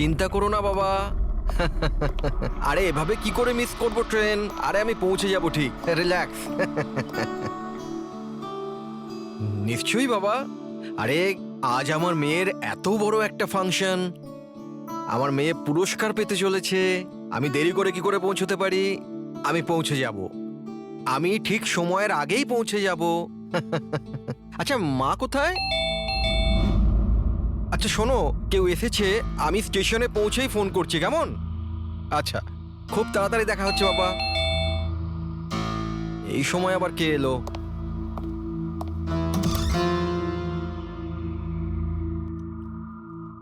চিন্তা করো না বাবা। আরে এভাবে কি করে মিস করব ট্রেন? আরে আমি পৌঁছে যাব ঠিক, রিল্যাক্স। নিশ্চয়ই বাবা। আরে আজ আমার মেয়ের এত বড় একটা ফাংশন, আমার মেয়ে পুরস্কার পেতে চলেছে। আমি দেরি করে কি করে পৌঁছতে পারি? আমি পৌঁছে যাব, আমি ঠিক সময়ের আগেই পৌঁছে যাব। আচ্ছা মা কোথায়? আচ্ছা শোনো, কেউ এসেছে, আমি স্টেশনে পৌঁছেই ফোন করছি, কেমন? আচ্ছা, খুব তাড়াতাড়ি দেখা হচ্ছে বাবা। এই সময় আবার কে এলো?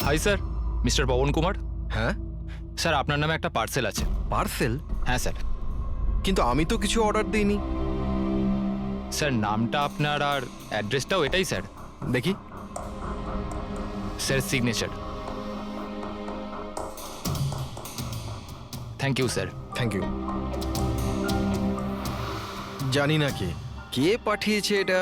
Hi sir, mister Pawan Kumar. হ্যাঁ, স্যার আপনার নামে একটা পার্সেল আছে। পার্সেল? হ্যাঁ স্যার। কিন্তু আমি তো কিছু অর্ডার দিইনি। স্যার নামটা আপনার আর অ্যাড্রেসটাও এটাই স্যার। দেখি। Sir signature. Thank you sir. Thank you. জানি না কে কে পাঠিয়েছে এটা।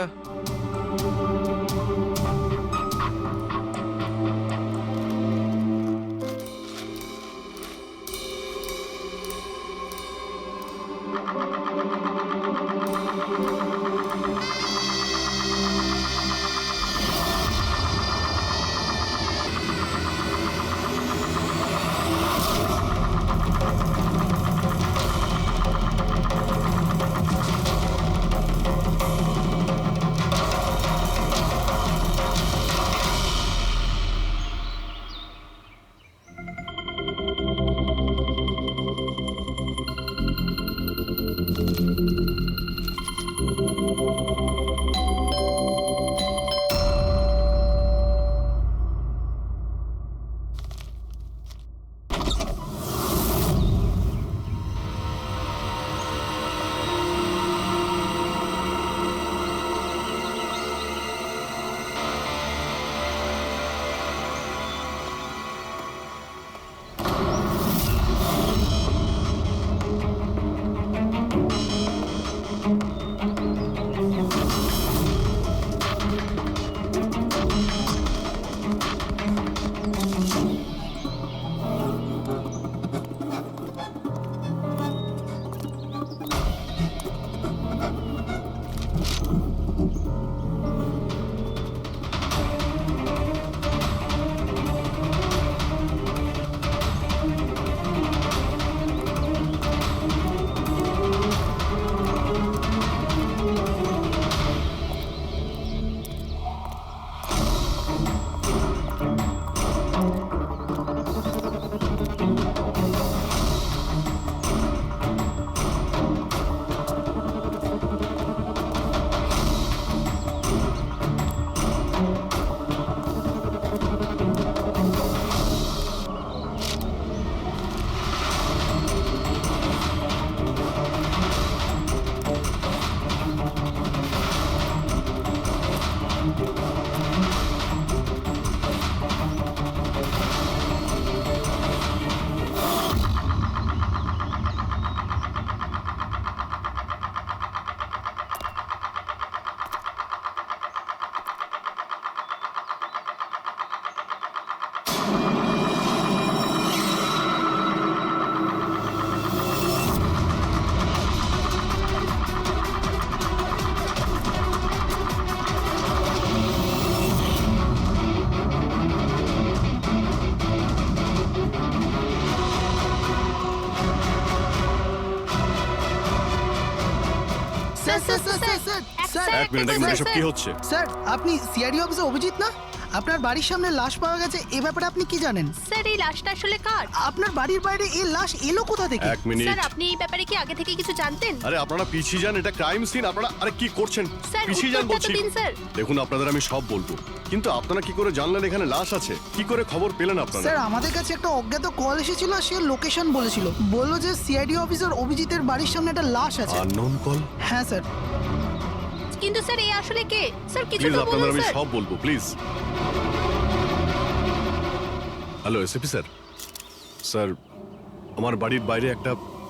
Sir sir sir sir sir sir এক মিনিট এসব কি হচ্ছে? স্যার আপনি সিআইডি অফিসে অভিজিৎ না? আপনার বাড়ির সামনে লাশ পাওয়া গেছে, এ ব্যাপারে আপনি কি জানেন? স্যার এই লাশটা আসলে কার? আপনার বাড়ির বাইরে এই লাশ এলো কোথা থেকে? এক মিনিট। স্যার আপনি এই ব্যাপারে কি আগে থেকে কিছু জানতেন? আরে আপনারা পিছিয়ে যান, এটা ক্রাইম সিন। আপনারা আরে কি করছেন? স্যার পিছিয়ে যান উত্তরটা তো বলছি। দিন স্যার। দেখুন আপনাদের আমি সব বলবো, কিন্তু আপনারা কি করে জানলেন এখানে লাশ আছে? কি করে খবর পেলেন আপনারা? স্যার আমাদের কাছে একটা অজ্ঞাত কল এসেছিল, সে লোকেশন বলেছিল, বললো যে সিআইডি অফিসার অভিজিতের বাড়ির সামনে একটা লাশ আছে। Unknown call? হ্যাঁ স্যার। কিন্তু স্যার এই আসলে কে? স্যার কিছু প্লিজ তো আপনাদের বলুন আমি স্যার। সব বলবো, please. Hello SP sir. Sir আমার বাড়ির বাইরে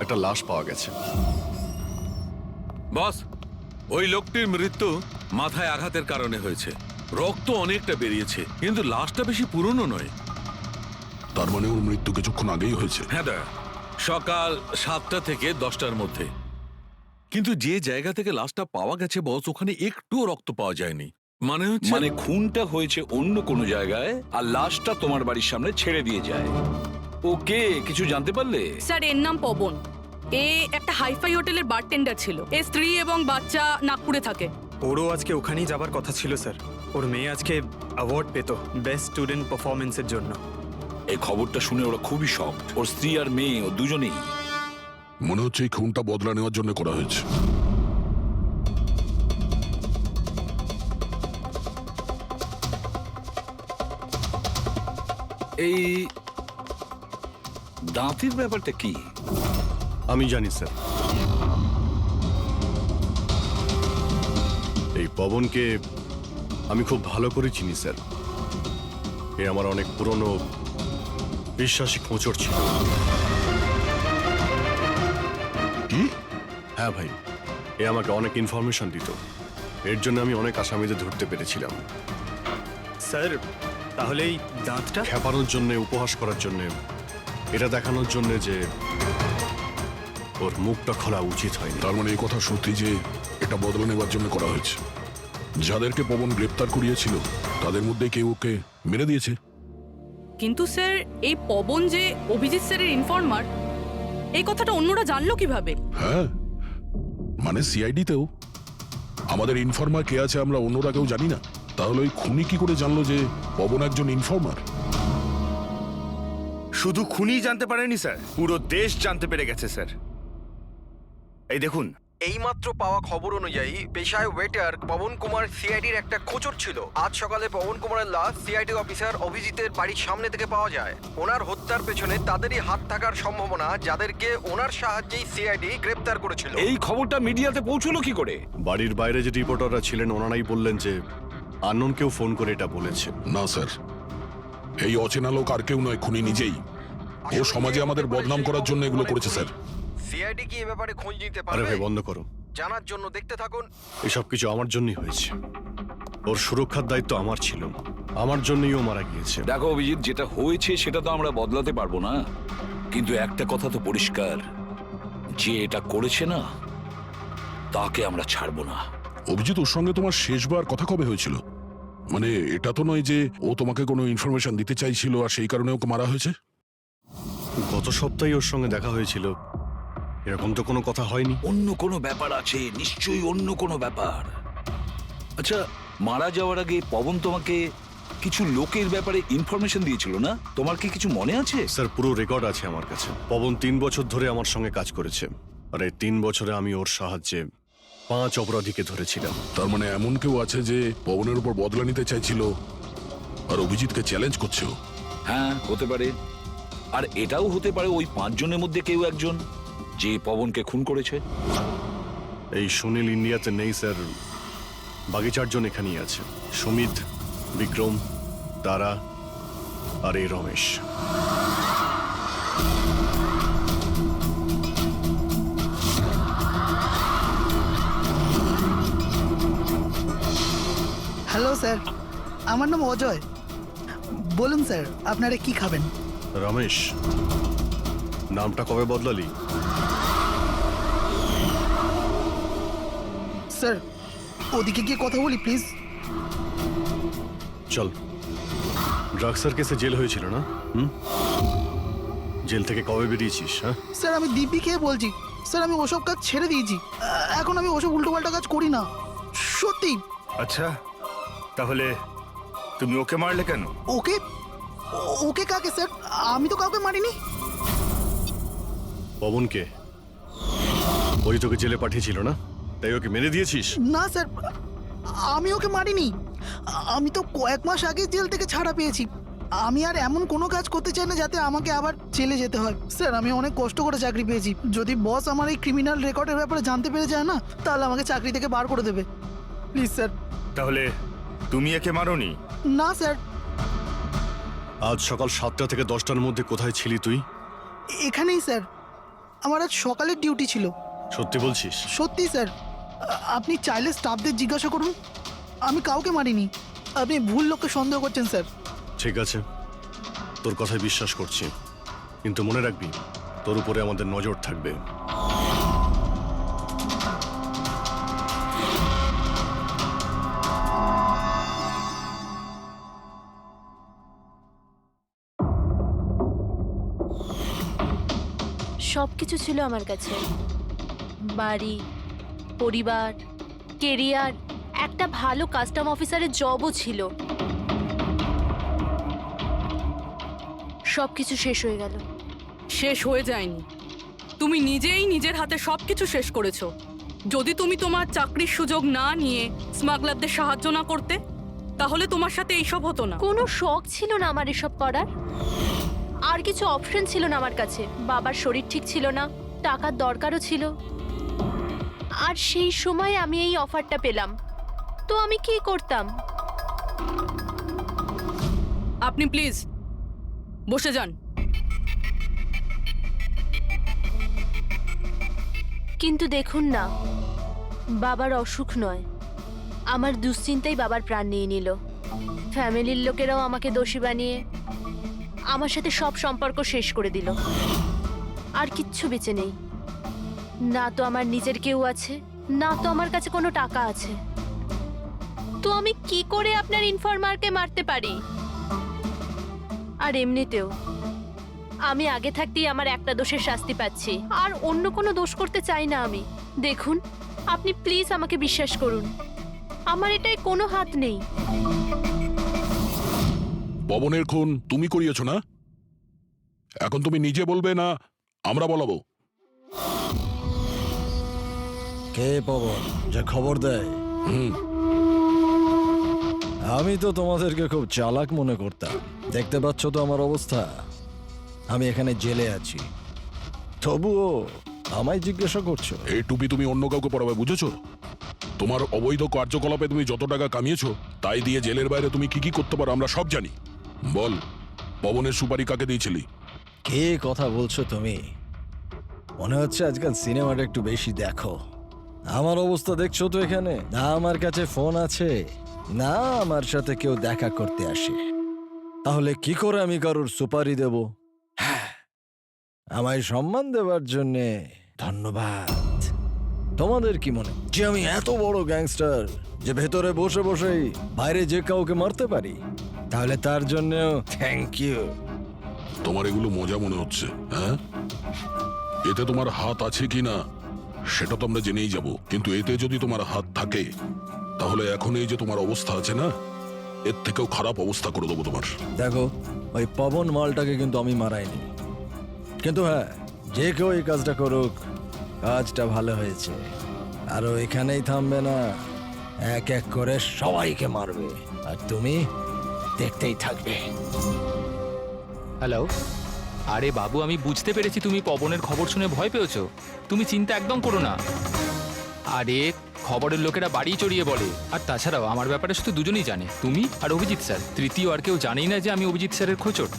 একটা লাশ পাওয়া গেছে। বস, ওই লোকটির মৃত্যু মাথায় আঘাতের কারণে হয়েছে। রক্ত অনেকটা বেরিয়েছে, কিন্তু লাশটা বেশি পুরনো নয়। তার মানে ওর মৃত্যু কিছুক্ষণ আগেই হয়েছে। হ্যাঁ দা, সকাল 7টা থেকে 10টার মধ্যে। কিন্তু যে জায়গা থেকে লাশটা পাওয়া গেছে বস, ওখানে একটুও রক্ত পাওয়া যায়নি। মানে হচ্ছে মানে খুনটা হয়েছে অন্য কোনো জায়গায় আর লাশটা তোমার বাড়ির সামনে ছেড়ে দিয়ে যায়। ওকে কিছু জানতে পারলে? স্যার এর নাম পবন। এ একটা হাইফাই হোটেলের বারটেন্ডার ছিল। এর স্ত্রী এবং বাচ্চা নাগপুরে থাকে। ওরও আজকে ওখানেই যাবার কথা ছিল স্যার। ওর মেয়ে আজকে অ্যাওয়ার্ড পেত বেস্ট স্টুডেন্ট পারফরমেন্সের জন্য। এই খবরটা শুনে ওরা খুবই শক। ওর স্ত্রী আর মেয়ে ও দুজনেই। মনে হচ্ছে এই খুনটা বদলা নেওয়ার জন্য করা হয়েছে। এই দাঁতের ব্যাপারটা কি? আমি জানি স্যার। এই পবনকে আমি খুব ভালো করে চিনি স্যার। এ আমার অনেক পুরনো বিশ্বাসী খোঁচর ছিল। কি? হ্যাঁ ভাই, এ আমাকে অনেক ইনফরমেশন দিত। এর জন্য আমি অনেক আসামিদের ধরতে পেরেছিলাম। স্যার তাহলে এই দাঁতটা? খেপানোর জন্য, উপহাস করার জন্য, এটা দেখানোর জন্য যে ওর মুখটা খোলা উচিত হয়নি। তার মানে এই কথা সত্যি যে এটা বদলা নেওয়ার জন্য করা হয়েছে। যাদেরকে পবন গ্রেপ্তার করিয়েছিল তাদের মধ্যে কেউ ওকে মেরে দিয়েছে। কিন্তু স্যার এই পবন যে অভিজিৎ স্যারের ইনফর্মার, এই কথাটা অন্যরা জানলো কিভাবে? হ্যাঁ, মানে সিআইডিতেও আমাদের ইনফর্মার কে আছে আমরা অন্যরা কেউ জানি না। তাহলে ওই খুনি কি করে জানলো যে পবন একজন ইনফর্মার? শুধু খুনি জানতে পারেনি স্যার, পুরো দেশ জানতে পেরে গেছে স্যার। এই দেখুন, এইমাত্র পাওয়া খবর অনুযায়ী পেশায় ওয়েটার পবন কুমার সিআইডির একটা খোঁচর ছিল। আজ সকালে পবন কুমারের লাশ সিআইডি অফিসার অভিজিতের বাড়ির সামনে থেকে পাওয়া যায়। ওনার হত্যার পেছনে তাদেরই হাত থাকার সম্ভাবনা, যাদেরকে ওনার সাহায্যেই সিআইডি গ্রেপ্তার করেছিল। এই খবরটা মিডিয়াতে পৌঁছলো কি করে? বাড়ির বাইরে যে রিপোর্টাররা ছিলেন ওনারাই বললেন যে আননোন কেউ ফোন করে এটা বলেছে। না স্যার, এই অচেনা লোক আর কেউ নয়, খুনি নিজেই। ও সমাজে আমাদের বদনাম করার জন্য এগুলো করেছে স্যার। সিআইডি কি এ ব্যাপারে খোঁজ নিতে আরে পারবে? ভাই বন্ধ করো, জানার জন্য দেখতে থাকুন। এসব কিছু আমার জন্যই হয়েছে। ওর সুরক্ষার দায়িত্ব আমার ছিল, আমার জন্যই ও মারা গিয়েছে। দেখো অভিজিৎ, যেটা হয়েছে সেটা তো আমরা বদলাতে পারবো না, কিন্তু একটা কথা তো পরিষ্কার, যে এটা করেছে না তাকে আমরা ছাড়বো না। অভিজিৎ, ওর সঙ্গে তোমার শেষবার কথা কবে হয়েছিল? মানে এটা তো নয় যে ও তোমাকে কোনো ইনফরমেশন দিতে চাইছিল আর সেই কারণে ওকে মারা হয়েছে। গত সপ্তাহে ওর সঙ্গে দেখা হয়েছিল, এরকম তো কোনো কথা হয়নি। অন্য কোনো ব্যাপার আছে, নিশ্চয়ই অন্য কোনো ব্যাপার। আচ্ছা, মারা যাওয়ার আগে পবন তোমাকে কিছু লোকের ব্যাপারে ইনফরমেশন দিয়েছিল না? তোমার কি কিছু মনে আছে? স্যার, পুরো রেকর্ড আছে আমার কাছে। পবন 3 বছর ধরে আমার সঙ্গে কাজ করেছে, আর এই 3 বছরে আমি ওর সাহায্যে 5 অপরাধীকে ধরেছিলাম। তার মানে এমন কেউ আছে যে পবনের উপর বদলা নিতে চাইছিল আর অভিজিৎকে চ্যালেঞ্জ করছে ও? হ্যাঁ, হতে পারে। আর এটাও হতে পারে ওই 5 জনের মধ্যে কেউ একজন যে পবনকে খুন করেছে। এই সুনীল ইন্ডিয়াতে নেই স্যার, বাকি 4 জন এখানেই আছে। সুমিত, বিক্রম, তারা আর এই রমেশ। হ্যালো স্যার, আমার নাম অজয়। বলুন স্যার, আপনারা কি খাবেন? রমেশ, নামটা কবে বদলালি? স্যার ওদিকে গিয়ে কথা বলি প্লিজ। চল। ড্রাগসের কেসে জেল হয়েছিল না? জেল থেকে কবে বেরিয়েছিস? হ্যাঁ স্যার আমি দিব্যি খেয়ে বলছি স্যার, আমি ওসব কাজ ছেড়ে দিয়েছি। এখন আমি ওসব উল্টোপাল্টা কাজ করি না, সত্যি। আচ্ছা তাহলে তুমি ওকে মারলে কেন? ওকে? ওকে কাকে স্যার? আমি তো কাউকে মারিনি। পবনকে? ওই তোকে জেলে পাঠিয়েছিল না, তাই ওকে মেরে দিয়েছিস? না স্যার, আমি ওকে মারিনি। আমি তো কয়েক মাস আগে জেল থেকে ছাড়া পেয়েছি। আমি আর এমন কোনো কাজ করতে চাই না যাতে আমাকে আবার জেলে যেতে হয়। স্যার আমি অনেক কষ্ট করে চাকরি পেয়েছি। যদি বস আমার এই ক্রিমিনাল রেকর্ডের ব্যাপারে জানতে পেরে যায় না, তাহলে আমাকে চাকরি থেকে বার করে দেবে। Please sir. তাহলে তুমি একে মারোনি? না স্যার। আজ সকাল 7টা থেকে 10টার মধ্যে কোথায় ছিলি তুই? এখানেই স্যার, আমার আজ সকালের ডিউটি ছিল। সত্যি বলছিস? সত্যি স্যার, আপনি চাইলে স্টাফদের জিজ্ঞাসা করুন, আমি কাউকে মারিনি। আপনি ভুল লোককে সন্দেহ করছেন স্যার। ঠিক আছে, তোর কথায় বিশ্বাস করছি, কিন্তু মনে রাখবি তোর উপরে আমাদের নজর থাকবে। সব কিছু ছিল আমার কাছে, বাড়ি, পরিবার, কেরিয়ার, একটা ভালো কাস্টম অফিসারের জবও ছিল। সব কিছু শেষ হয়ে গেল। শেষ হয়ে যায়নি, তুমি নিজেই নিজের হাতে সবকিছু শেষ করেছো। যদি তুমি তোমার চাকরির সুযোগ না নিয়ে স্মাগলারদের সাহায্য না করতে, তাহলে তোমার সাথে এইসব হতো না। কোনো শখ ছিল না আমার এসব করার, আর কিছু অপশন ছিল না আমার কাছে। বাবার শরীর ঠিক ছিল না, টাকার দরকারও ছিল, আর সেই সময় আমি এই অফারটা পেলাম, তো আমি কি করতাম? আপনি প্লিজ বসে যান। কিন্তু দেখুন না, বাবার অসুখ নয়, আমার দুশ্চিন্তাই বাবার প্রাণ নিয়ে নিল। ফ্যামিলির লোকেরাও আমাকে দোষী বানিয়ে আমার সাথে সব সম্পর্ক শেষ করে দিল। আর কিচ্ছু বেঁচে নেই, না তো আমার নিজের কেউ আছে, না তো আমার কাছে কোনো টাকা আছে। তো আমি কি করে আপনার ইনফরমারকে মারতে পারি? আর এমনিতেও আমি আগে থাকতেই আমার একটা দোষের শাস্তি পাচ্ছি, আর অন্য কোনো দোষ করতে চাই না আমি। দেখুন, আপনি প্লিজ আমাকে বিশ্বাস করুন, আমার এটায় কোনো হাত নেই। পবনের খুন তুমি করিয়েছো না? এখন তুমি নিজে বলবে না আমরা বলাবো? কে পবন যে খবর দেয়? আমি তো তোমাদেরকে খুব চালাক মনে করতাম। দেখতে পাচ্ছ তো আমার অবস্থা, আমি এখানে জেলে আছি, তবুও আমায় জিজ্ঞাসা করছো? এই টুপি তুমি অন্য কাউকে পরাবে, বুঝেছো? তোমার অবৈধ কার্যকলাপে তুমি যত টাকা কামিয়েছো তাই দিয়ে জেলের বাইরে তুমি কি কি করতে পারো আমরা সব জানি। বল, পবনের সুপারি কাকে দিয়েছিলি? কে কথা বলছো তুমি? মনে হচ্ছে আজকাল সিনেমাটা একটু বেশি দেখো। আমার অবস্থা দেখছো তো এখানে, না আমার কাছে ফোন আছে, না আমার সাথে কেউ দেখা করতে আসে। তাহলে কি করে আমি কারোর সুপারি দেব? আমায় সম্মান দেওয়ার জন্যে ধন্যবাদ। তোমাদের কি মনে যে আমি এত বড় গ্যাংস্টার যে ভেতরে বসে বসেই বাইরে যে কাউকে মারতে পারি? তাহলে তার জন্যও থ্যাংক ইউ। তোমার এগুলো মজা মনে হচ্ছে, হ্যাঁ? এতে তোমার হাত আছে কি না সেটা তো আমরা জেনেই যাব, কিন্তু এতে যদি তোমার হাত থাকে তাহলে এখন এই যে তোমার অবস্থা আছে না, এর থেকেও খারাপ অবস্থা করে দেবো তোমার। দেখো, ওই পবন মালটাকে কিন্তু আমি মারাইনি, কিন্তু হ্যাঁ, যে কেউ এই কাজটা করুক, কাজটা ভালো হয়েছে। আর ও এখানেই থামবে না, এক এক করে সবাইকে মারবে, আর তুমি দেখতেই থাকবে। হ্যালো, আরে বাবু, আমি বুঝতে পেরেছি তুমি পবনের খবর শুনে ভয় পেয়েছো। তুমি চিন্তা একদম করো না। আরে খবরের লোকেরা বাড়ি চড়িয়ে বলে, আর তাছাড়াও আমার ব্যাপারে শুধু দুজনেই জানে, তুমি আর অভিজিৎ স্যার। তৃতীয় আর কেউ জানেই না যে আমি অভিজিৎ স্যারের খোঁচট।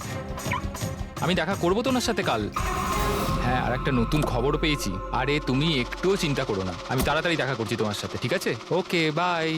আমি দেখা করবো তো ওনার সাথে কাল। হ্যাঁ, আর একটা নতুন খবরও পেয়েছি। আরে তুমি একটুও চিন্তা করো না, আমি তাড়াতাড়ি দেখা করছি তোমার সাথে, ঠিক আছে? ওকে, বাই।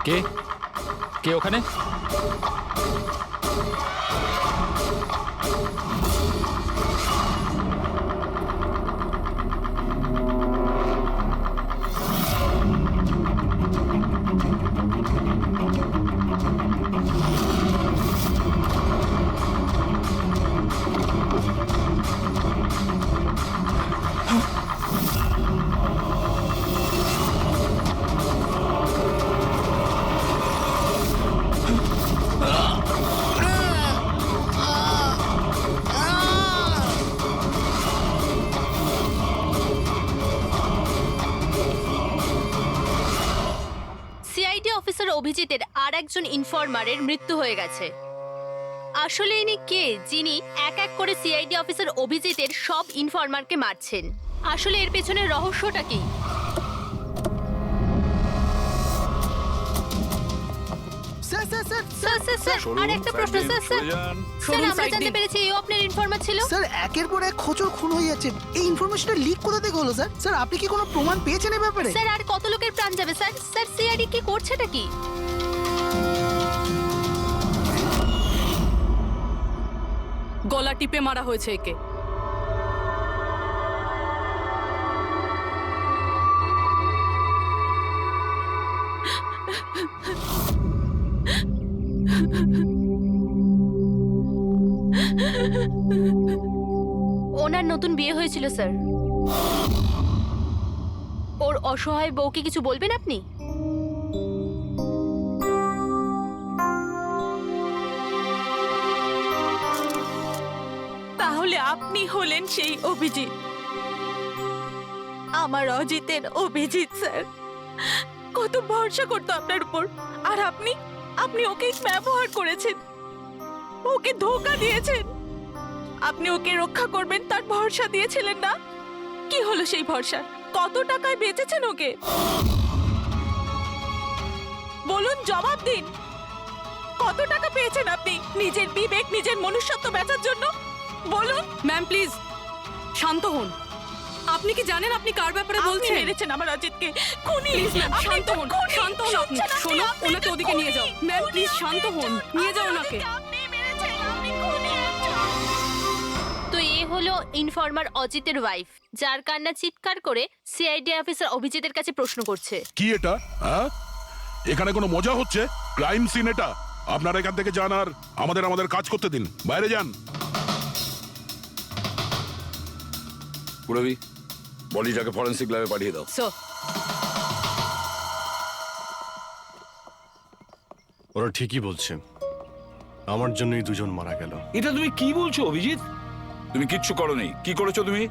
কে কে ওখানে? একজন ইনফরমারের মৃত্যু হয়ে গেছে। আসলে ইনি কে যিনি এক এক করে সিআইডি অফিসার অভিজিতের সব ইনফরমারকে মারছেন? আসলে এর পেছনের রহস্যটা কি? স্যার স্যার স্যার স্যার আর একটা প্রশ্ন স্যার স্যার স্যার আমরা জানতে পেরেছি এও আপনার ইনফরমার ছিল। স্যার একের পর এক খোঁচর খুন হয়ে যাচ্ছে, এই ইনফরমেশনটা লিক কোথা থেকে হলো স্যার? স্যার আপনি কি কোনো প্রমাণ পেয়েছেন এই ব্যাপারে? স্যার আর কত লোকের প্রাণ যাবে স্যার? স্যার সিআইডি কি করছেটা কি? গলা টিপে মারা হয়েছে একে। ওনার নতুন বিয়ে হয়েছিল স্যার। ওর অসহায় বউকে কিছু বলবেন আপনি? তাহলে আপনি হলেন সেই অভিজিৎ, আমার অজিতের অভিজিৎ স্যার। কত ভরসা করতো আপনার উপর, আর আপনি আপনি ওকে ব্যবহার করেছেন, ওকে ধোঁকা দিয়েছেন। আপনি ওকে রক্ষা করবেন তার ভরসা দিয়েছিলেন না? কি হলো সেই ভরসা? কত টাকায় বেচেছেন ওকে? বলুন, জবাব দিন। কত টাকা পেয়েছেন আপনি নিজের বিবেক, নিজের মনুষ্যত্ব বেচার জন্য? বলুন। ম্যাম প্লিজ শান্ত হন। আপনি কি জানেন আপনি কার ব্যাপারে আপনি বলছেন? মেরেছেন আমার অজিতকে, খুনি। প্লিজ ম্যাম আপনি শান্ত হন, খুনি। শান্ত হন আপনি। শুনছেন আপনি? শোনো, আপনি ওনাকে একটা ওদিকে নিয়ে যাও। খুনি। ম্যাম খুনি প্লিজ শান্ত হন, নিয়ে যাও আমার ওনাকে। অজিতকে আপনি মেরেছেন, আপনি খুনি একজন। তো এ হলো ইনফরমার অজিতের ওয়াইফ, যার কান্না চিৎকার করে সিআইডি অফিসার অভিজিতের কাছে প্রশ্ন করছে। কি এটা? হ্যাঁ, এখানে কোনো মজা হচ্ছে? ক্রাইম সিন এটা। আপনারা এখান থেকে যান আর আমাদের কাজ করতে দিন। বাইরে যান। পুরবি, বডিটাকে ফরেন্সিক ল্যাবে পাঠিয়ে দাও। স্যার ওরা ঠিকই বলছে, আমার জন্যই দুজন মারা গেল। এটা তুমি কি বলছো অভিজিৎ? তুমি কিচ্ছু করোনি। কি করেছো তুমি?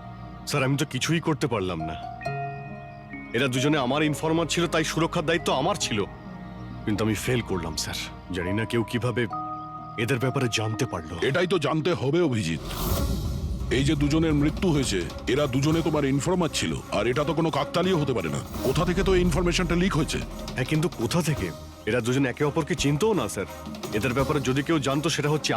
স্যার আমি তো কিছুই করতে পারলাম না। এরা দুজনে আমার ইনফরমার ছিল, তাই সুরক্ষার দায়িত্ব আমার ছিল, কিন্তু আমি ফেল করলাম স্যার। জানি না কেউ কিভাবে এদের ব্যাপারে জানতে পারলো। এটাই তো জানতে হবে অভিজিৎ। এই যে দুজনের মৃত্যু হয়েছে, এরা দুজনে তোমার ইনফরমার ছিল, আর এটা তো কোনো কাকতালীয় হতে পারে না। কোথা থেকে তো এই ইনফরমেশনটা লিক হয়েছে? হ্যাঁ, কিন্তু কোথা থেকে? এরা দুজন একে অপরকে চিনতও না স্যার। এদের ব্যাপারে যদি কেউ জানতো সেটা হচ্ছে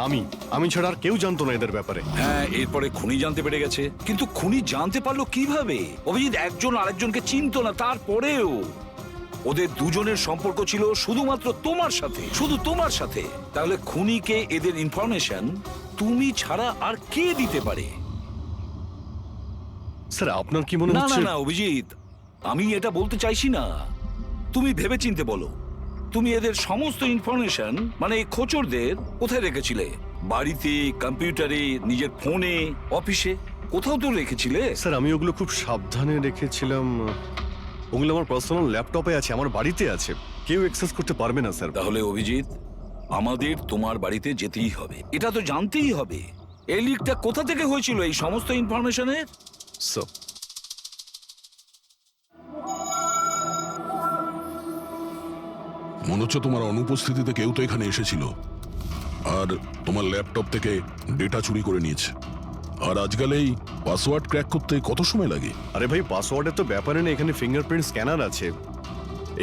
আমি ছাড়া আর কেউ জানতো না এদের ব্যাপারে। হ্যাঁ, এরপরে খুনি জানতে পেরে গেছে। কিন্তু খুনি জানতে পারলো কিভাবে? অভিজিৎ একজন আরেকজনকে চিনতো না, তারপরেও ওদের দুজনের সম্পর্ক ছিল শুধুমাত্র তোমার সাথে, শুধু তোমার সাথে। তাহলে খুনিকে এদের ইনফরমেশন তুমি ছাড়া আর কে দিতে পারে? স্যার আপনার কি মনে না না হচ্ছে? না অভিজিৎ, আমি এটা বলতে চাইছি না। তুমি ভেবেচিন্তে বলো, তুমি এদের সমস্ত ইনফরমেশন মানে এই খোঁচরদের কোথায় রেখেছিলে? বাড়িতে, কম্পিউটারে, নিজের ফোনে, অফিসে, কোথাও তো রেখেছিলে। স্যার আমি ওগুলো খুব সাবধানে রেখেছিলাম। ওগুলো আমার পার্সোনাল ল্যাপটপে আছে, আমার বাড়িতে আছে, কেউ অ্যাক্সেস করতে পারবে না স্যার। তাহলে অভিজিৎ, আমাদের তোমার বাড়িতে যেতেই হবে, এটা তো জানতেই হবে এই লিকটা কোথা থেকে হয়েছিল এই সমস্ত ইনফরমেশনের। স্যার মনে হচ্ছে তোমার অনুপস্থিতিতে কেউ তো এখানে এসেছিল আর তোমার ল্যাপটপ থেকে ডেটা চুরি করে নিয়েছে। আর আজকাল এই পাসওয়ার্ড ক্র্যাক করতে কত সময় লাগে? আরে ভাই, পাসওয়ার্ডের তো ব্যাপারে না, এখানে ফিঙ্গারপ্রিন্ট স্ক্যানার আছে,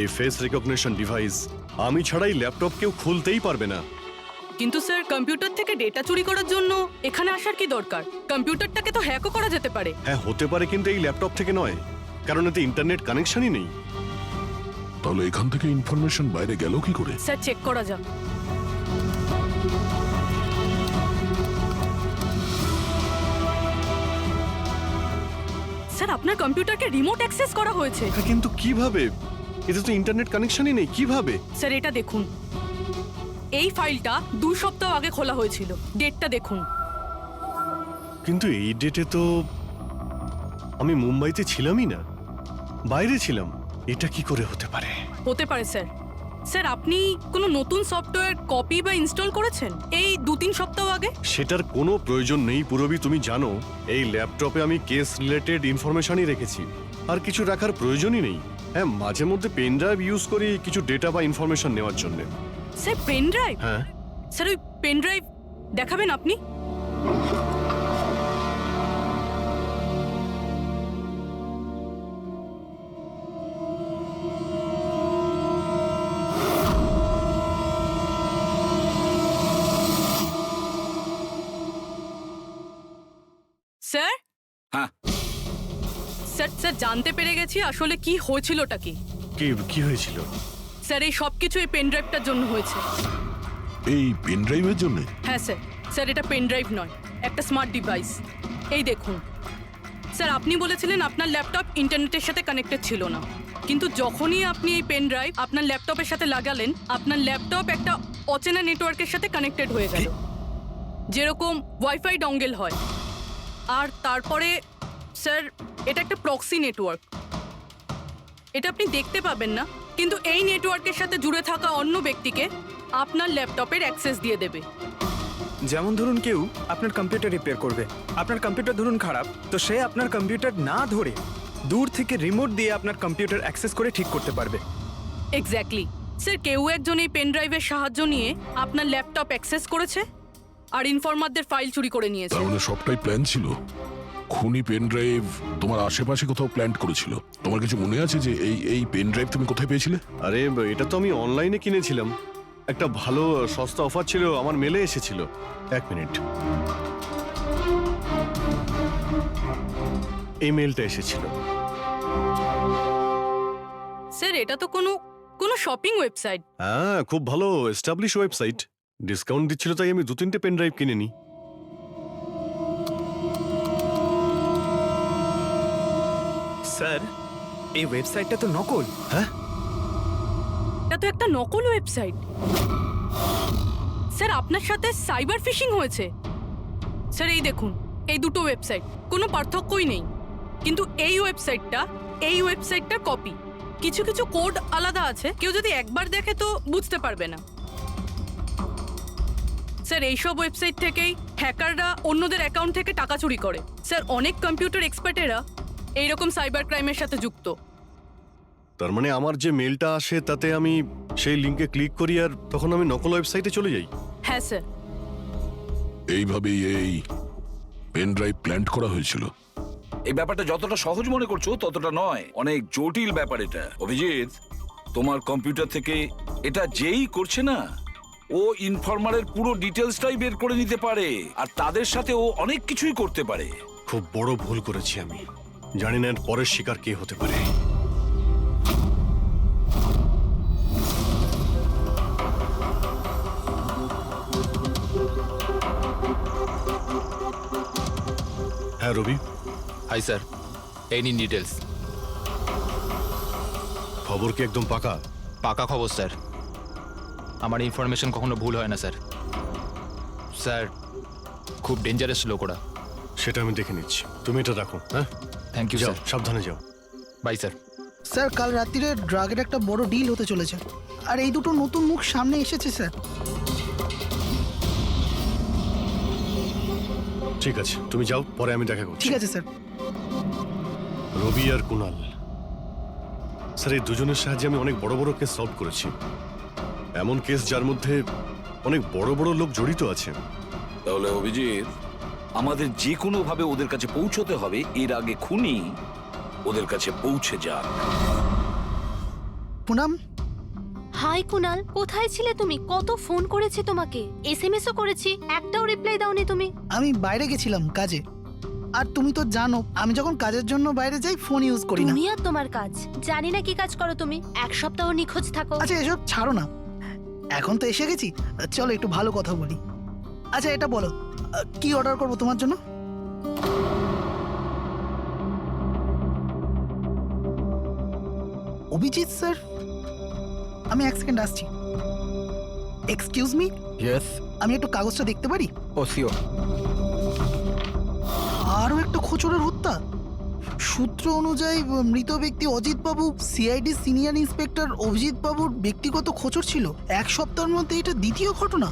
এই ফেস রিকগনিশন ডিভাইস। আমি ছাড়াই ল্যাপটপ কেউ খুলতেই পারবে না। কিন্তু স্যার কম্পিউটার থেকে ডেটা চুরি করার জন্য এখানে আসার কি দরকার? কম্পিউটারটাকে তো হ্যাকও করা যেতে পারে। হ্যাঁ হতে পারে, কিন্তু এই ল্যাপটপ থেকে নয়, কারণ এতে ইন্টারনেট কানেকশনই নেই। তাহলে এখান থেকে ইনফরমেশন বাইরে গেল কি করে? স্যার চেক করা যাক। স্যার আপনার কম্পিউটারকে রিমোট অ্যাক্সেস করা হয়েছে। হ্যাঁ, কিন্তু কিভাবে? এতে তো ইন্টারনেট কানেকশনই নেই, কিভাবে? স্যার এটা দেখুন, এই ফাইলটা 2 সপ্তাহ আগে খোলা হয়েছিল। ডেটটা দেখুন। কিন্তু এই ডেটে তো আমি মুম্বাইতে ছিলামই না, বাইরে ছিলাম। এটা কি করে হতে পারে? হতে পারে স্যার। স্যার আপনি কোনো নতুন সফটওয়্যার কপি বা ইনস্টল করেছেন এই 2-3 সপ্তাহ আগে? সেটার কোনো প্রয়োজন নেই পুরবি, তুমি জানো এই ল্যাপটপে আমি কেস রিলেটেড ইনফরমেশনই রেখেছি, আর কিছু রাখার প্রয়োজনই নেই। হ্যাঁ, মাঝে মধ্যে পেন ড্রাইভ ইউজ করি কিছু ডেটা বা ইনফরমেশন নেওয়ার জন্য। Sir pen drive? হ্যাঁ স্যার ওই পেন ড্রাইভ দেখাবেন আপনি? স্যার? হ্যাঁ। স্যার স্যার জানতে পেরে গেছি আসলে কি হয়েছিলটা কি। কি কি হয়েছিল? স্যার এই সব কিছু এই পেন ড্রাইভটার জন্য হয়েছে। এই পেন ড্রাইভের জন্য? হ্যাঁ স্যার। স্যার এটা পেন ড্রাইভ নয়, একটা স্মার্ট ডিভাইস। এই দেখুন স্যার, আপনি বলেছিলেন আপনার ল্যাপটপ ইন্টারনেটের সাথে কানেক্টেড ছিল না, কিন্তু যখনই আপনি এই পেন ড্রাইভ আপনার ল্যাপটপের সাথে লাগালেন, আপনার ল্যাপটপ একটা অচেনা নেটওয়ার্কের সাথে কানেক্টেড হয়ে গেল, যেরকম ওয়াইফাই ডঙ্গেল হয়। আর তারপরে স্যার এটা একটা প্রক্সি নেটওয়ার্ক। এটা আপনি দেখতে পাবেন না, কিন্তু এই নেটওয়ার্কের সাথে জুড়ে থাকা অন্য ব্যক্তিকে আপনার ল্যাপটপের অ্যাক্সেস দিয়ে দেবে। যেমন ধরুন কেউ আপনার কম্পিউটার রিপেয়ার করবে, আপনার কম্পিউটার ধরুন খারাপ, তো সে আপনার কম্পিউটার না ধরে দূর থেকে রিমোট দিয়ে আপনার কম্পিউটার অ্যাক্সেস করে ঠিক করতে পারবে। এক্স্যাক্টলি স্যার, কেউ একজন এই পেন ড্রাইভের সাহায্য নিয়ে আপনার ল্যাপটপ অ্যাক্সেস করেছে আর ইনফরমারদের ফাইল চুরি করে নিয়েছে। তার মানে সবটাই প্ল্যান ছিল। খুনি পেন ড্রাইভ তোমার আশেপাশে কোথাও প্ল্যান করেছিল। তোমার কিছু মনে আছে যে এই পেন ড্রাইভ তুমি কোথায় পেয়েছিলে? আরে এটা তো আমি অনলাইনে কিনেছিলাম, একটা ভালো সস্তা অফার ছিল, আমার মেলে এসেছিল। এক মিনিট, এই মেলটা এসেছিল। স্যার এটা তো কোনো শপিং ওয়েবসাইট। হ্যাঁ, খুব ভালো এস্টাবলিশ ওয়েবসাইট, ডিসকাউন্ট দিচ্ছিল তাই আমি 2-3টে পেন ড্রাইভ কিনে নিই। স্যার এই ওয়েবসাইটটা তো নকল। হ্যাঁ, এটা তো একটা নকল ওয়েবসাইট। স্যার আপনার সাথে সাইবার ফিশিং হয়েছে। স্যার এই দেখুন, এই দুটো ওয়েবসাইট কোনো পার্থক্যই নেই, কিন্তু এই ওয়েবসাইটটার কপি। কিছু কিছু কোড আলাদা আছে, কেউ যদি একবার দেখে তো বুঝতে পারবে না। স্যার এইসব ওয়েবসাইট থেকেই হ্যাকাররা অন্যদের অ্যাকাউন্ট থেকে টাকা চুরি করে। স্যার অনেক কম্পিউটার এক্সপার্টেরা এইরকম সাইবার ক্রাইমের সাথে যুক্ত। তার মানে আমার যে মেলটা আসে তাতে আমি সেই লিংকে ক্লিক করি আর তখন আমি নকল ওয়েবসাইটে চলে যাই। হ্যাঁ স্যার। এইভাবেই এই পেন ড্রাইভ প্ল্যান করা হয়েছিল। এই ব্যাপারটা যতটা সহজ মনে করছো ততটা নয়, অনেক জটিল ব্যাপার এটা। অভিজিৎ, তোমার কম্পিউটার থেকে এটা যেই করছে না, ও ইনফরমারের পুরো ডিটেলসটাই বের করে নিতে পারে, আর তাদের সাথে ও অনেক কিছুই করতে পারে। খুব বড় ভুল করেছি আমি, জানি না এর পরের শিকার কে হতে পারে। হ্যাঁ রবি। হাই স্যার, এই নিন ডিটেলস। খবর কি একদম পাকা? পাকা খবর স্যার, আমার ইনফরমেশন কখনো ভুল হয় না স্যার। স্যার খুব ডেঞ্জারাস লোক ওরা। সেটা আমি দেখে নিচ্ছি, তুমি এটা রাখো। হ্যাঁ, থ্যাংক ইউ যাও, স্যার। সাবধানে যাও। By sir. স্যার কাল রাত্রিরে ড্রাগের একটা বড় ডিল হতে চলেছে, আর এই দুটো নতুন মুখ সামনে এসেছে স্যার। ঠিক আছে, তুমি যাও, পরে আমি দেখা করছি। ঠিক আছে স্যার। রবি আর কুনাল, স্যার এই দুজনের সাহায্যে আমি অনেক বড় বড় কেস সলভ করেছি। এমন কেস যার মধ্যে অনেক বড় বড় লোক জড়িত আছে। তাহলে অভিজিৎ, আমাদের যে কোনো ভাবে ওদের কাছে পৌঁছতে হবে, এর আগে খুনি ওদের কাছে পৌঁছে যাক। পুনাম, হাই কুনাল, কোথায় ছিলে তুমি? কত ফোন করেছি তোমাকে, এসএমএসও করেছি, একটাও রিপ্লাই দাওনি তুমি। আমি বাইরে গেছিলাম কাজে, আর তুমি তো জানো আমি যখন কাজের জন্য বাইরে যাই ফোন ইউজ করি না। তুমি আর তোমার কাজ, জানি না কি কাজ করো তুমি, এক সপ্তাহ নিখোঁজ থাকো। আচ্ছা এসব ছাড়ো না, এখন তো এসে গেছি, চলো একটু ভালো কথা বলি। আচ্ছা এটা বলো, কি অর্ডার করবো তোমার জন্য? অভিজিৎ স্যার, আমি এক সেকেন্ড আসছি। Excuse me, yes. আমি একটু কাগজটা দেখতে পারি? ও শিওর। আরও একটা খোঁচরের হত্যা। সূত্র অনুযায়ী মৃত ব্যক্তি অজিত বাবু সিআইডি সিনিয়র ইন্সপেক্টর অভিজিৎ বাবুর ব্যক্তিগত খোঁচর ছিল। এক সপ্তাহের মধ্যে এটা দ্বিতীয় ঘটনা।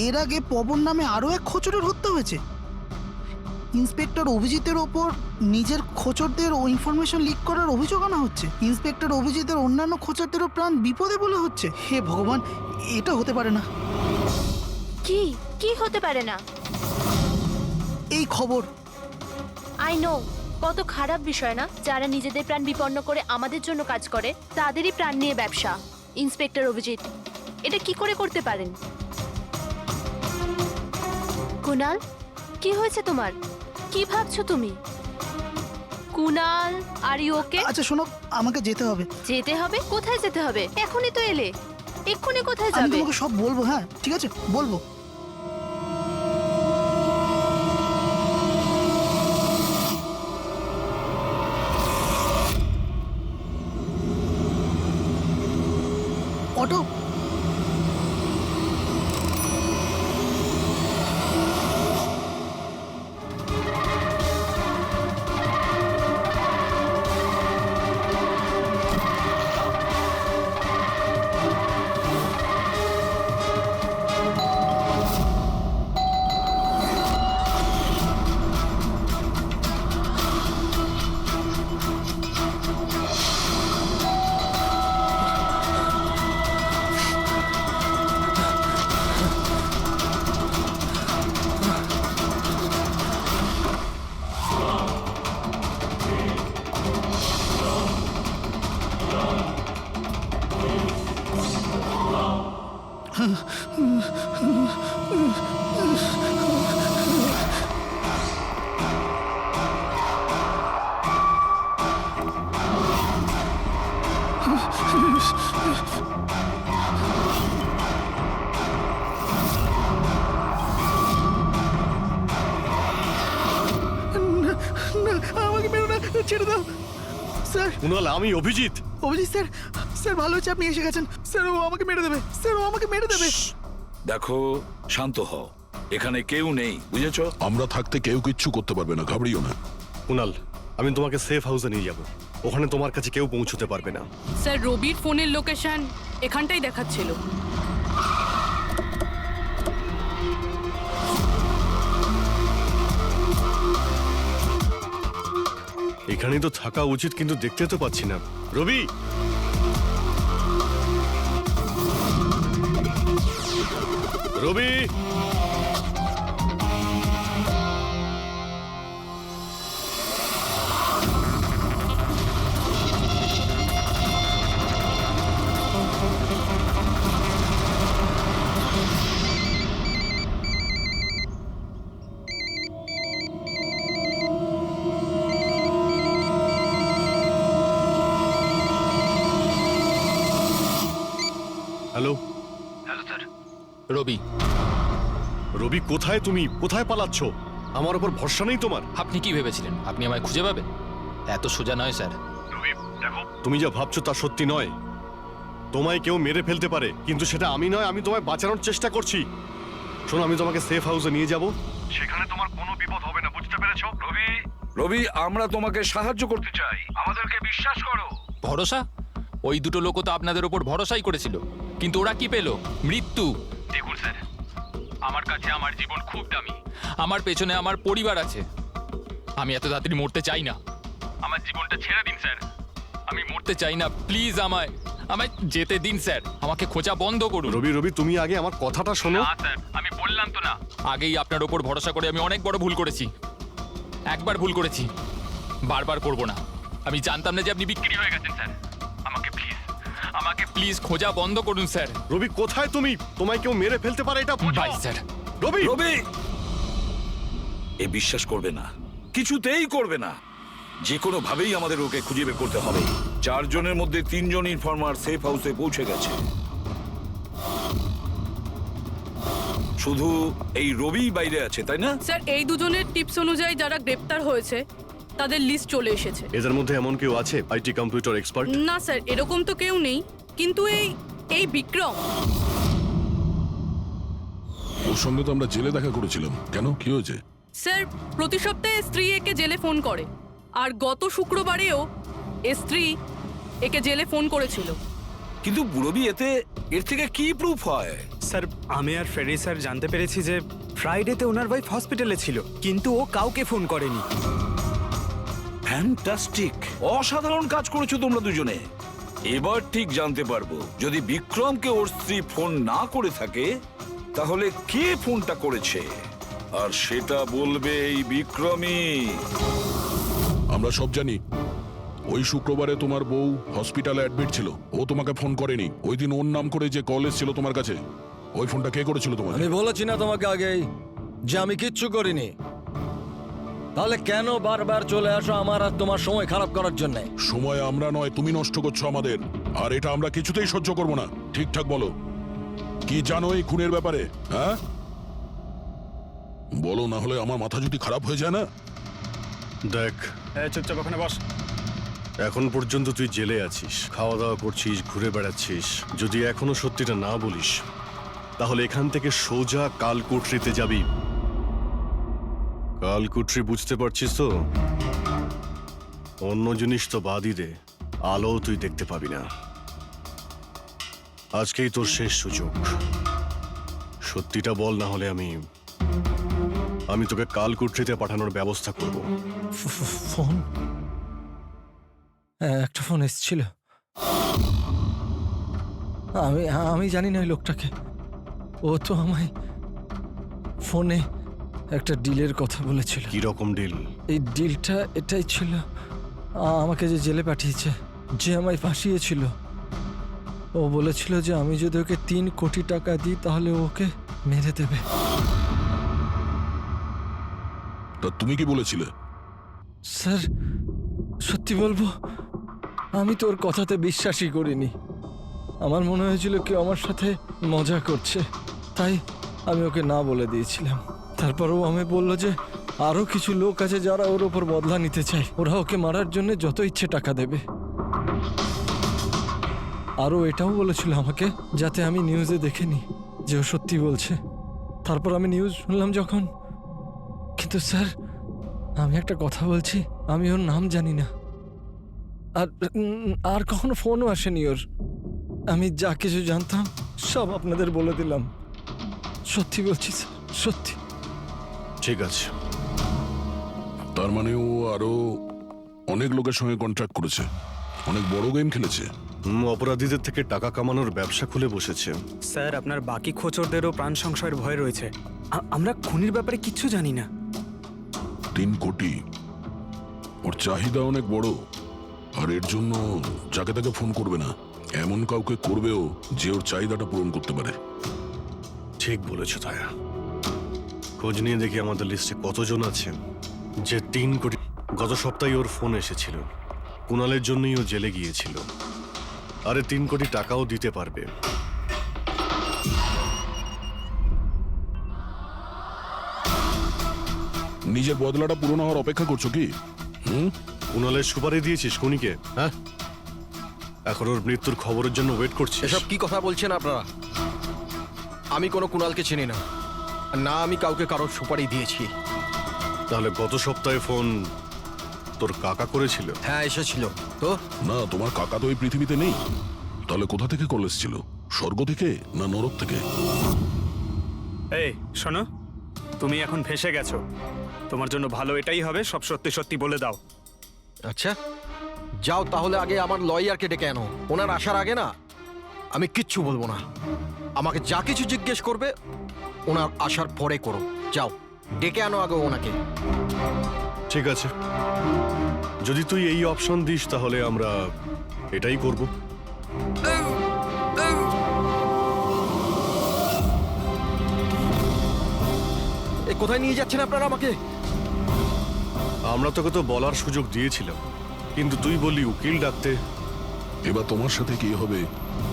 এর আগে পবন নামে আরও এক খোঁচরের হত্যা হয়েছে। ইন্সপেক্টর অভিজিতের ওপর নিজের খোঁচরদের ও ইনফরমেশন লিক করার অভিযোগ আনা হচ্ছে। ইন্সপেক্টর অভিজিতের অন্যান্য খোঁচরদেরও প্রাণ বিপদে বলে হচ্ছে। হে ভগবান, এটা হতে পারে না। কি কি হতে পারে না? এই খবর আই নো, কত খারাপ বিষয় না? যারা নিজেদের প্রাণ বিপন্ন করে আমাদের জন্য কাজ করে তাদেরই প্রাণ নিয়ে ব্যবসা। ইন্সপেক্টর অভিজিৎ এটা কি করে করতে পারেন? কুনাল, কি হয়েছে তোমার? কি ভাবছো তুমি? Kunal, are you okay? আচ্ছা শোনো, আমাকে যেতে হবে। যেতে হবে? কোথায় যেতে হবে? এখনই তো এলে, এক্ষুনি কোথায় আমি যাবে? তোমাকে সব বলবো। হ্যাঁ ঠিক আছে, বলবো। অটো, আমাকে মেরো না, ছেড়ে দাও স্যার। কুনাল, আমি অভিজিৎ। অভিজিৎ স্যার, স্যার ভালো হচ্ছে আপনি এসে গেছেন। স্যার ও আমাকে মেরে দেবে, স্যার ও আমাকে মেরে দেবে। দেখো, শান্ত হও, এখানে কেউ নেই, বুঝেছো? আমরা থাকতে কেউ কিচ্ছু করতে পারবে না, ঘাবড়িও না। কুনাল, আমি তোমাকে সেফ হাউসে নিয়ে যাব। ওখানে তোমার কাছে কেউ পৌঁছতে পারবে না। স্যার রবির ফোনের লোকেশন এখানটাই দেখাচ্ছিল। এখানেই তো থাকা উচিত, কিন্তু দেখতে তো পাচ্ছি না। রবি, রবি, হ্যালো। রবি, রবি, কোথায় তুমি? কোথায় পালাচ্ছ? আমার উপর ভরসা নেই তোমার? আপনি কি ভেবেছিলেন আপনি আমায় খুঁজে পাবেন? এত সোজা নয় স্যার। তুমি যা ভাবছো তা সত্যি নয়। তোমায় কেউ মেরে ফেলতে পারে, কিন্তু সেটা আমি নয়। আমি তোমায় বাঁচানোর চেষ্টা করছি। শোনো, আমি তোমাকে সেফ হাউসে নিয়ে যাব। সেখানে তোমার কোনো বিপদ হবে না, বুঝতে পেরেছো? রবি, রবি, আমরা তোমাকে সাহায্য করতে চাই, আমাদেরকে বিশ্বাস করো। ভরসা? ওই দুটো লোকও তো আপনাদের ওপর ভরসাই করেছিল, কিন্তু ওরা কি পেল? মৃত্যু। দেখুন স্যার, আমার কাছে আমার জীবন খুব দামি। আমার পেছনে আমার পরিবার আছে। আমি এত তাড়াতাড়ি মরতে চাই না। আমার জীবনটা ছেড়ে দিন স্যার, আমি মরতে চাই না। প্লিজ আমায় আমায় যেতে দিন স্যার, আমাকে খোঁজা বন্ধ করুন। রবি, রবি, তুমি আগে আমার কথাটা শোনো। না স্যার, আমি বললাম তো না, আগেই আপনার ওপর ভরসা করে আমি অনেক বড় ভুল করেছি। একবার ভুল করেছি, বারবার করব না। আমি জানতাম না যে আপনি বিক্রি হয়ে গেছেন স্যার। আমাকে প্লিজ খোঁজা বন্ধ করুন স্যার। রবি, কোথায় তুমি? তোমায় কেউ মেরে ফেলতে পারে, এটা বুঝো। By sir. রবি, রবি, এ বিশ্বাস করবে না, কিছুতেই করবে না। যে কোনো ভাবেই আমাদের ওকে খুঁজে বের করতে হবে। 4 জনের মধ্যে 3 জন ইনফর্মার সেফ হাউসে পৌঁছে গেছে। শুধু এই রবি বাইরে আছে, তাই না? স্যার এই দুজনের টিপস অনুযায়ী যারা গ্রেপ্তার হয়েছে তাদের লিস্ট চলে এসেছে। এদের মধ্যে এমন কেউ আছে আইটি কম্পিউটার এক্সপার্ট? না স্যার, এরকম তো কেউ নেই, কিন্তু এই বিক্রম। ওর সঙ্গে তো আমরা জেলে দেখা করেছিলাম। কেন, কি হয়েছে? স্যার প্রতি সপ্তাহে স্ত্রী একে জেলে ফোন করে, আর গত শুক্রবারেও স্ত্রী একে জেলে ফোন করেছিল। কিন্তু বুড়োবি এর থেকে কি প্রুফ হয়? স্যার আমি আর ফেরি স্যার জানতে পেরেছি যে ফ্রাইডেতে ওনার ওয়াইফ হসপিটালে ছিল, কিন্তু ও কাউকে ফোন করেনি। ফ্যান্টাস্টিক, অসাধারণ কাজ করেছো তোমরা দুজনে। এবার ঠিক জানতে পারবো যদি বিক্রমকে ওর স্ত্রী ফোন না করে থাকে তাহলে কে ফোনটা করেছে, আর সেটা বলবে এই বিক্রমই। আমরা সব জানি ওই শুক্রবারে তোমার বউ হসপিটালে অ্যাডমিট ছিল, ও তোমাকে ফোন করেনি। ওই দিন ওর নাম করে যে কল এসেছিল তোমার কাছে, ওই ফোনটা কে করেছিল তোমাকে? আমি বলেছি না তোমাকে আগেই যে আমি কিচ্ছু করিনি? তাহলে কেন বারবার চলে আসো আমার আর তোমার সময় খারাপ করার জন্য? সময় আমরা নয়, তুমি নষ্ট করছো আমাদের, আর এটা আমরা কিছুতেই সহ্য করব না। ঠিকঠাক বলো, কি জানো এই খুনের ব্যাপারে? হ্যাঁ বলো, না হলে আমার মাথা যদি খারাপ হয়ে যায় না। দেখ, চুপচাপ ওখানে বস। এখন পর্যন্ত তুই জেলে আছিস, খাওয়া দাওয়া করছিস, ঘুরে বেড়াচ্ছিস। যদি এখনো সত্যিটা না বলিস তাহলে এখান থেকে সোজা কালকুটরিতে যাবি। কালকুটরি বুঝতে পারছিস তো? অন্য জিনিস তো বাদই দে, আলো তুই দেখতে পাবি না। আজকেই তোর শেষ সুযোগ, সত্যিটা বল, না হলে আমি তোকে কালকুটরিতে পাঠানোর ব্যবস্থা করব। ফোন, একটা ফোন এসেছিল। আমি জানি না ওই লোকটাকে। ও তো আমায় ফোনে একটা ডিলের কথা বলেছিল। কি রকম ডিল? এই ডিলটা এটাই ছিল, আমাকে যে জেলে পাঠিয়েছে, যে আমায় ফাঁসিয়েছিল, ও বলেছিল যে আমি যদি ওকে 3 কোটি টাকা দিই তাহলে ওকে মেরে দেবে। তা তুমি কি বলেছিলে? স্যার সত্যি বলবো, আমি তো ওর কথাতে বিশ্বাসই করিনি। আমার মনে হয়েছিল কেউ আমার সাথে মজা করছে, তাই আমি ওকে না বলে দিয়েছিলাম। তারপরও আমি বললো যে আরো কিছু লোক আছে যারা ওর ওপর বদলা নিতে চায়, ওরা ওকে মারার জন্য যত ইচ্ছে টাকা দেবে। আরও এটাও বলেছিল আমাকে যাতে আমি নিউজে দেখেনি যে ও সত্যি বলছে। তারপর আমি নিউজ শুনলাম যখন, কিন্তু স্যার আমি একটা কথা বলছি, আমি ওর নাম জানি না, আর কখনো ফোনও আসেনি ওর। আমি যা কিছু জানতাম সব আপনাদের বলে দিলাম। সত্যি বলছি স্যার, সত্যি। ঠিক আছে, তার মানে ও আরো অনেক লোকের সঙ্গে কন্ট্রাক্ট করেছে, অনেক বড় গেম খেলেছে। অপরাধীদের থেকে টাকা কামানোর ব্যবসা খুলে বসেছে। স্যার আপনার বাকি খোঁচরদেরও প্রাণ সংশয়ের ভয় রয়েছে। আমরা খুনির ব্যাপারে কিচ্ছু জানি না। 3 কোটি, ওর চাহিদা অনেক বড়, আর এর জন্য যাকে তাকে ফোন করবে না, এমন কাউকে করবেও যে ওর চাহিদাটা পূরণ করতে পারে। ঠিক বলেছো তায়া। খোঁজ নিয়ে দেখি আমাদের লিস্টে কতজন আছে যে 3 কোটি। গত সপ্তাহে ওর ফোন এসেছিল, কুণালের জন্যই ও জেলে গিয়েছিল, আরে 3 কোটি টাকাও দিতে পারবে। নিজের বদলাটা পূরণ হওয়ার অপেক্ষা করছো কি? কুণালের সুপারি দিয়েছিস খুনিকে? হ্যাঁ, এখন ওর মৃত্যুর খবরের জন্য ওয়েট করছিস? এসব কি কথা বলছেন আপনারা? আমি কোনো কুণালকে চিনি না, না আমি কাউকে কারোর সুপারি দিয়েছি। তাহলে গত সপ্তাহে ফোন তোর কাকা করেছিল? হ্যাঁ এসেছিল তো। না, তোমার কাকা তো এই পৃথিবীতে নেই। তাহলে কোথা থেকে কল এসেছিল? স্বর্গ থেকে না নরক থেকে? এই শোনো, তুমি এখন ফেঁসে গেছো। তোমার জন্য ভালো এটাই হবে সব সত্যি সত্যি বলে দাও। আচ্ছা যাও তাহলে, আগে আমার লয়ারকে ডেকে আনো। ওনার আসার আগে না আমি কিচ্ছু বলবো না। আমাকে যা কিছু জিজ্ঞেস করবে ওনার আসার পরে করো। যাও ডেকে আনো আগে ওনাকে। ঠিক আছে, যদি তুই এই অপশন দিস তাহলে আমরা এটাই করব। এই কোথায় নিয়ে যাচ্ছেন আপনারা আমাকে? আমরা তোকে তো বলার সুযোগ দিয়েছিলাম, কিন্তু তুই বললি উকিল ডাকতে। এবার তোমার সাথে কি হবে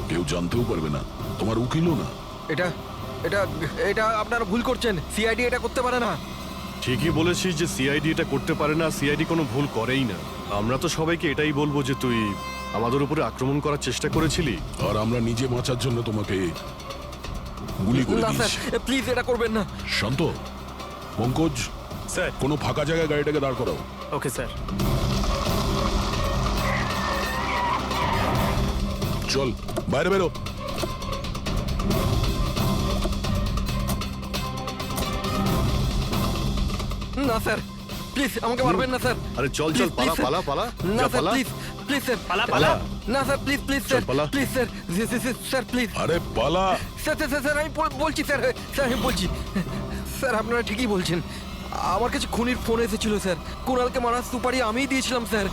কেউ জানতেও পারবে না, তোমার উকিলও না। এটা এটা এটা আপনারা ভুল করছেন। সিআইডি এটা করতে পারে না। ঠিকই বলেছিস যে সিআইডি এটা করতে পারে না, সিআইডি কোনো ভুল করেই না। আমরা তো সবাইকে এটাই বলবো যে তুই আমাদের উপরে আক্রমণ করার চেষ্টা করেছিলি, আর আমরা নিজে বাঁচার জন্য তোমাকে গুলি করে না স্যার, দিয়েছি। প্লিজ এটা করবেন না। শান্ত, পঙ্কজ, স্যার। কোনো ফাঁকা জায়গায় গাড়িটাকে দাঁড় করাও। Okay sir. চল বাইরে বেরো। না স্যার, প্লিজ আমাকে মারবেন না স্যার। আরে চল চল, Please, পালা please, পালা পালা, না যা স্যার, পালা। প্লিজ প্লিজ স্যার, পালা, পালা। না স্যার, প্লিজ প্লিজ স্যার, পালা। প্লিজ স্যার, স্যার প্লিজ, আরে পালা। স্যার স্যার স্যার, স্যার আমি বলছি স্যার, স্যার আমি বলছি স্যার, আপনারা ঠিকই বলছেন। আমার কাছে খুনির ফোন এসেছিল স্যার, কুণালকে মারার সুপারি আমিই দিয়েছিলাম স্যার।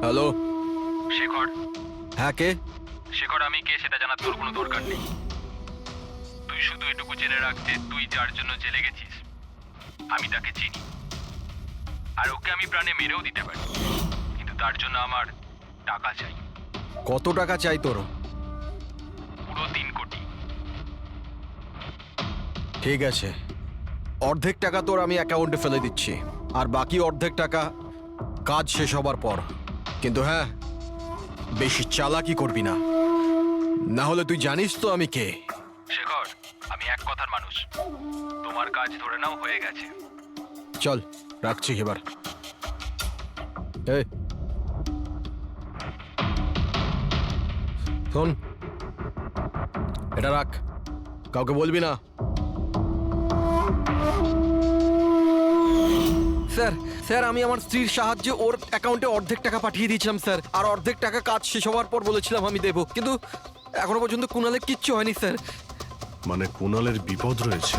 হ্যালো শেখর, হ্যাঁ কে? শেখর আমি কে সেটা জানার তোর কোনো দরকার নেই। তুই শুধু এটুকু জেনে রাখ যে তুই যার জন্য জেলে গেছিস আমি তাকে চিনি, আর ওকে আমি প্রাণে মেরেও দিতে পারি, কিন্তু তার জন্য আমার টাকা চাই। কত টাকা চাই তোর? পুরো 3 কোটি। ঠিক আছে, অর্ধেক টাকা তোর আমি অ্যাকাউন্টে ফেলে দিচ্ছি, আর বাকি অর্ধেক টাকা কাজ শেষ হবার পর। কিন্তু হ্যাঁ, বেশি চালাকি করবি না, না হলে তুই জানিস তো আমি কে। শেখর, আমি এক কথার মানুষ, তোমার কাজ ধরে নাও হয়ে গেছে। চল রাখছি এবার। এই শোন, এটা রাখ, কাউকে বলবি না। স্যার স্যার, আমি আমার স্ত্রীর সাহায্যে ওর অ্যাকাউন্টে অর্ধেক টাকা পাঠিয়ে দিয়েছিলাম স্যার, আর অর্ধেক টাকা কাজ শেষ হওয়ার পর বলেছিলাম আমি দেবো, কিন্তু এখনো পর্যন্ত কুণালের কিচ্ছু হয়নি স্যার। মানে কুণালের বিপদ রয়েছে।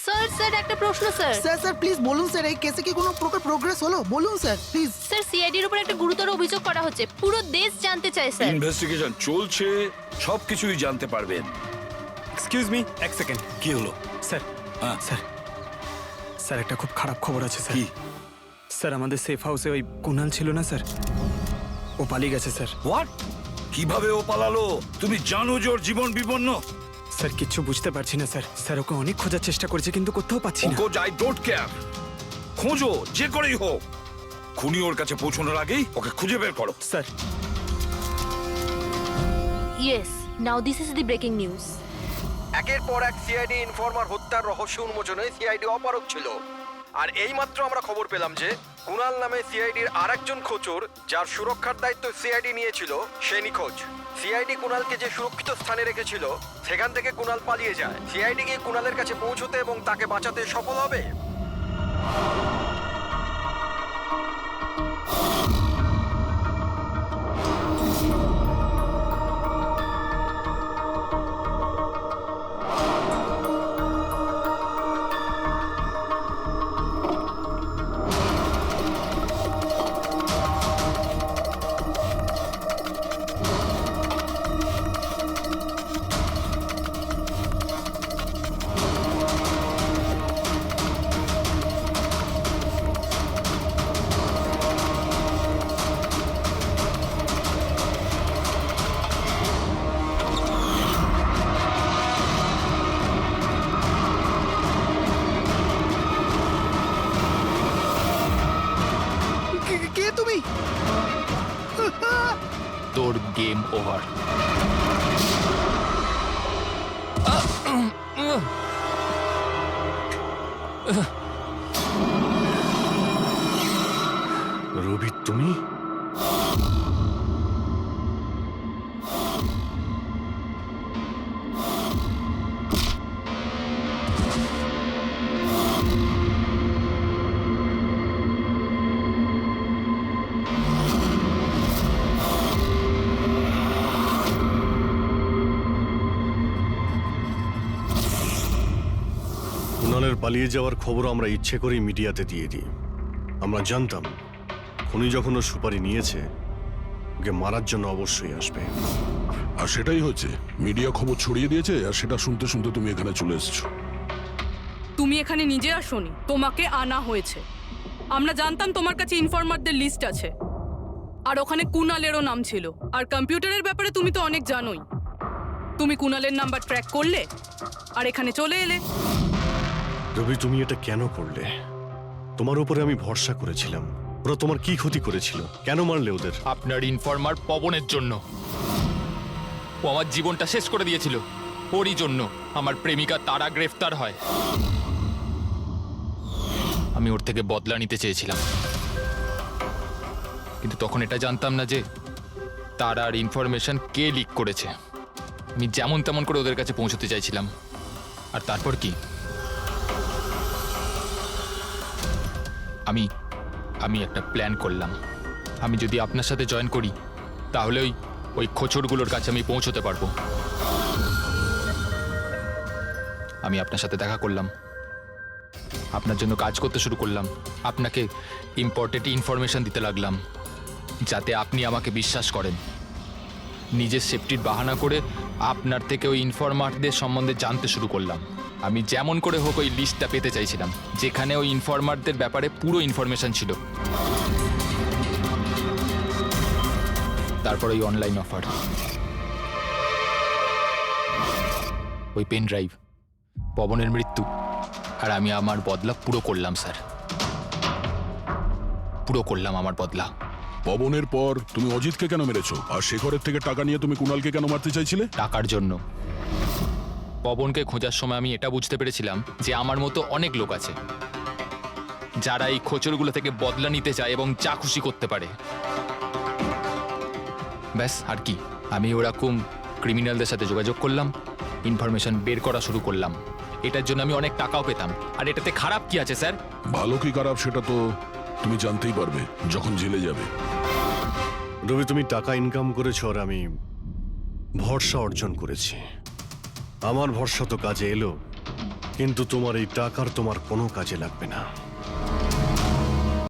স্যার স্যার একটা প্রশ্ন স্যার। স্যার স্যার প্লিজ বলুন স্যার, এই কেসে কি কোনো প্রকার প্রোগ্রেস হলো? বলুন স্যার প্লিজ। স্যার সিআইডির উপর একটা গুরুতর অভিযোগ করা হচ্ছে, পুরো দেশ জানতে চায় স্যার। ইনভেস্টিগেশন চলছে, সবকিছুই জানতে পারবেন। এক্সকিউজ মি, এক সেকেন্ড। কি হলো? স্যার, হ্যাঁ। স্যার স্যার একটা খুব খারাপ খবর আছে স্যার। কি? স্যার আমাদের সেফ হাউসে ওই কুণাল ছিল না স্যার, ও পালিয়ে গেছে স্যার। হোয়াট? কিভাবে ও পালালো? তুমি জানো যে ওর জীবন বিপন্ন। স্যার কিচ্ছু বুঝতে পারছি না স্যার। স্যার ওকে অনেক খোঁজার চেষ্টা করেছে কিন্তু কোথাও পাচ্ছি না। ওকে আই ডোন্ট কেয়ার, খোঁজো যে করেই হোক, খুনি ওর কাছে পৌঁছানোর আগেই ওকে খুঁজে বের করো। Sir yes, now this is the breaking news. একের পর এক সিআইডি ইনফরমার হত্যার রহস্য উন্মোচনে সিআইডি অপারগ ছিল, আর এইমাত্র আমরা খবর পেলাম যে কুণাল নামে সিআইডির আরেকজন খোঁচর, যার সুরক্ষার দায়িত্ব সিআইডি নিয়েছিল, সে নিখোঁজ। সিআইডি কুণালকে যে সুরক্ষিত স্থানে রেখেছিল সেখান থেকে কুণাল পালিয়ে যায়। সিআইডি গিয়ে কুণালের কাছে পৌঁছতে এবং তাকে বাঁচাতে সফল হবে। কে তুমি? তোর গেম ওভার। রবি তুমি? কুণালের পালিয়ে যাওয়ার খবর আমরা ইচ্ছে করেই মিডিয়াতে দিয়ে দিই। আমরা জানতাম খুনি যখন ওর সুপারি নিয়েছে, ওকে মারার জন্য অবশ্যই আসবে। আর সেটাই হচ্ছে, মিডিয়া খবর ছড়িয়ে দিয়েছে, আর সেটা শুনতে শুনতে তুমি এখানে চলে এসেছো। তুমি এখানে নিজে আসোনি, তোমাকে আনা হয়েছে। আমরা জানতাম তোমার কাছে ইনফরমারদের লিস্ট আছে, আর ওখানে কুণালেরও নাম ছিল। আর কম্পিউটারের ব্যাপারে তুমি তো অনেক জানোই। তুমি কুণালের নাম্বার ট্র্যাক করলে আর এখানে চলে এলে। রবি তুমি এটা কেন করলে? তোমার উপরে আমি ভরসা করেছিলাম। ওরা তোমার কি ক্ষতি করেছিল? কেন মারলে ওদের? আপনার ইনফরমার পবনের জন্য। ও আমার জীবনটা শেষ করে দিয়েছিল। ওরই জন্য আমার প্রেমিকা তারা গ্রেফতার হয়। আমি ওর থেকে বদলা নিতে চেয়েছিলাম, কিন্তু তখন এটা জানতাম না যে তারার ইনফরমেশন কে লিক করেছে। আমি যেমন তেমন করে ওদের কাছে পৌঁছতে চাইছিলাম। আর তারপর কি, আমি একটা প্ল্যান করলাম। আমি যদি আপনার সাথে জয়েন করি তাহলে ওই খোঁচরগুলোর কাছে আমি পৌঁছতে পারবো। আমি আপনার সাথে দেখা করলাম, আপনার জন্য কাজ করতে শুরু করলাম, আপনাকে ইম্পর্টেন্ট ইনফরমেশন দিতে লাগলাম যাতে আপনি আমাকে বিশ্বাস করেন। নিজের সেফটির বাহানা করে আপনার থেকে ওই ইনফরমারদের সম্বন্ধে জানতে শুরু করলাম। আমি যেমন করে হোক ওই লিস্টটা পেতে চাইছিলাম যেখানে ওই ইনফরমারদের ব্যাপারে পুরো ইনফরমেশন ছিল। তারপর ওই অনলাইন অফার, ওই পেন ড্রাইভ, পবনের মৃত্যু, আর আমি আমার বদলা পুরো করলাম স্যার, পুরো করলাম আমার বদলা। পবনের পর তুমি অজিতকে কেন মেরেছো? আর শেখরের থেকে টাকা নিয়ে তুমি কুণালকে কেন মারতে চাইছিলে? টাকার জন্য। পবনকে খোঁজার সময় আমি এটা বুঝতে পেরেছিলাম যে আমার মতো অনেক লোক আছে যারা এই খোঁচরগুলো থেকে বদলা নিতে চায় এবং যা খুশি করতে পারে। ব্যাস, আর কি। আমি ওরকম ক্রিমিনালদের সাথে যোগাযোগ করলাম, ইনফরমেশন বের করা শুরু করলাম। এটার জন্য আমি অনেক টাকাও পেতাম। আর এটাতে খারাপ কি আছে স্যার? ভালো কি খারাপ সেটা তো তুমি জানতেই পারবে যখন জেলে যাবে। রবি, তুমি টাকা ইনকাম করেছো আর আমি ভরসা অর্জন করেছি। আমার ভরসা তো কাজে এলো, কিন্তু তোমার এই টাকার তোমার কোনো কাজে লাগবে না।